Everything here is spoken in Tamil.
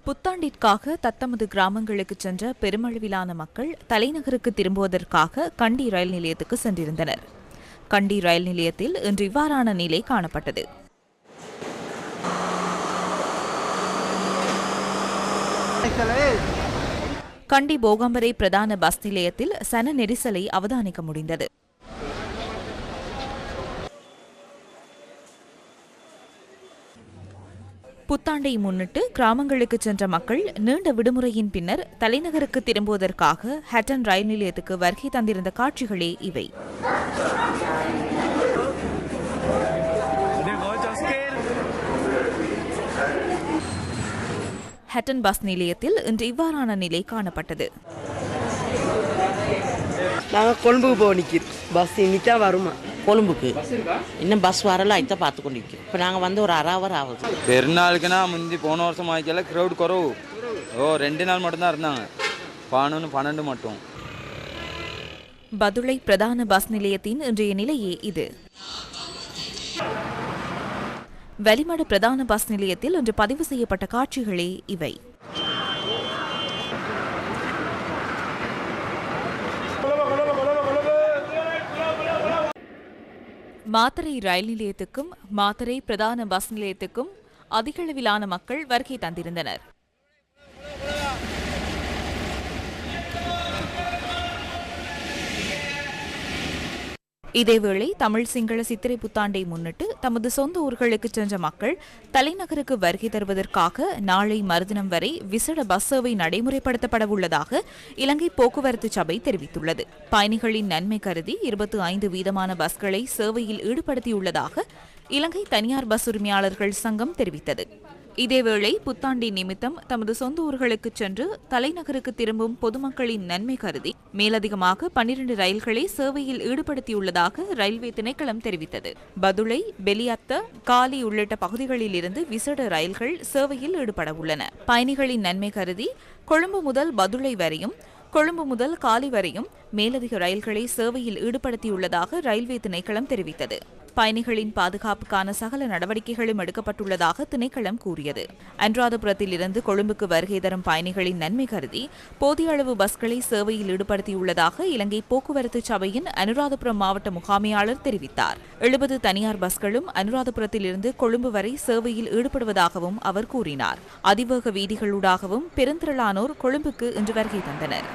புத்தாண்டிற்காக தத்தமது கிராமங்களுக்கு சென்ற பெருமளவிலான மக்கள் தலைநகருக்கு திரும்புவதற்காக கண்டி ரயில் நிலையத்துக்கு சென்றிருந்தனர். கண்டி ரயில் நிலையத்தில் இன்று இவ்வாறான நிலை காணப்பட்டது. கண்டி போகம்பரை பிரதான பஸ் நிலையத்தில் சன நெரிசலை அவதானிக்க முடிந்தது. புத்தாண்டை முன்னிட்டு கிராமங்களுக்கு சென்ற மக்கள் நீண்ட விடுமுறையின் பின்னர் தலைநகருக்கு திரும்புவதற்காக ஹட்டன் ரயில் நிலையத்துக்கு வருகை தந்திருந்த காட்சிகளே இவை. ஹட்டன் பஸ் நிலையத்தில் இன்று இவ்வாறான நிலை காணப்பட்டது. கொழும்புக்கு போக நிற்கிது பஸ் இன்னிட்டா வருமா? கொழும்புக்கு இன்னும் பஸ் வரல ஐத்த பார்த்து கொண்டு நிற்கிறோம். இப்போ நாங்கள் வந்து ஒரு அரை ஹவர் ஆகுது. பெருநாளுக்குன்னா முந்தி போன வருஷம் ஆகிக்கல க்ரௌட் குறவு. 2 நாள் மட்டும்தான் இருந்தாங்க. 11-12 மட்டும். பதுளை பிரதான பஸ் நிலையத்தின் இன்றைய நிலையே இது. வெளிமடு பிரதான பஸ் நிலையத்தில் இன்று பதிவு செய்யப்பட்ட காட்சிகளே இவை. மாத்தறை ரயில் நிலையத்துக்கும் மாத்தறை பிரதான பஸ் நிலையத்துக்கும் அதிகளவிலான மக்கள் வருகை தந்திருந்தனர். இதேவேளை தமிழ் சிங்கள சித்திரை புத்தாண்டை முன்னிட்டு தமது சொந்த ஊர்களுக்கு சென்ற மக்கள் தலைநகருக்கு வருகை தருவதற்காக நாளை மறுதினம் வரை விசேட பஸ் சேவை நடைமுறைப்படுத்தப்பட உள்ளதாக இலங்கை போக்குவரத்து சபை தெரிவித்துள்ளது. பயணிகளின் நன்மை கருதி 25% பஸ்களை சேவையில் ஈடுபடுத்தியுள்ளதாக இலங்கை தனியார் பஸ் உரிமையாளர்கள் சங்கம் தெரிவித்தது. இதேவேளை புத்தாண்டி நிமித்தம் தமது சொந்த ஊர்களுக்கு சென்று தலைநகருக்கு திரும்பும் பொதுமக்களின் நன்மை கருதி மேலதிகமாக 12 ரயில்களை சேவையில் ஈடுபடுத்தியுள்ளதாக ரயில்வே திணைக்களம் தெரிவித்தது. பதுளை, பெலியத்த, காலி உள்ளிட்ட பகுதிகளில் இருந்து விசேட ரயில்கள் சேவையில் ஈடுபட உள்ளன. பயணிகளின் நன்மை கருதி கொழும்பு முதல் பதுளை வரையும் கொழும்பு முதல் காலி வரையும் மேலதிக ரயில்களை சேவையில் ஈடுபடுத்தியுள்ளதாக ரயில்வே திணைக்களம் தெரிவித்தது. பயணிகளின் பாதுகாப்புக்கான சகல நடவடிக்கைகளும் எடுக்கப்பட்டுள்ளதாக திணைக்களம் கூறியது. அனுராதபுரத்தில் இருந்து கொழும்புக்கு வருகை தரும் பயணிகளின் நன்மை கருதி போதிய அளவு பஸ்களை சேவையில் ஈடுபடுத்தியுள்ளதாக இலங்கை போக்குவரத்து சபையின் அனுராதபுரம் மாவட்ட முகாமையாளர் தெரிவித்தார். 70 தனியார் பஸ்களும் அனுராதபுரத்தில் இருந்து கொழும்பு வரை சேவையில் ஈடுபடுவதாகவும் அவர் கூறினார். அதிவேக வீதிகளூடாகவும் பெருந்திரளானோர் கொழும்புக்கு இன்று வருகை தந்தனர்.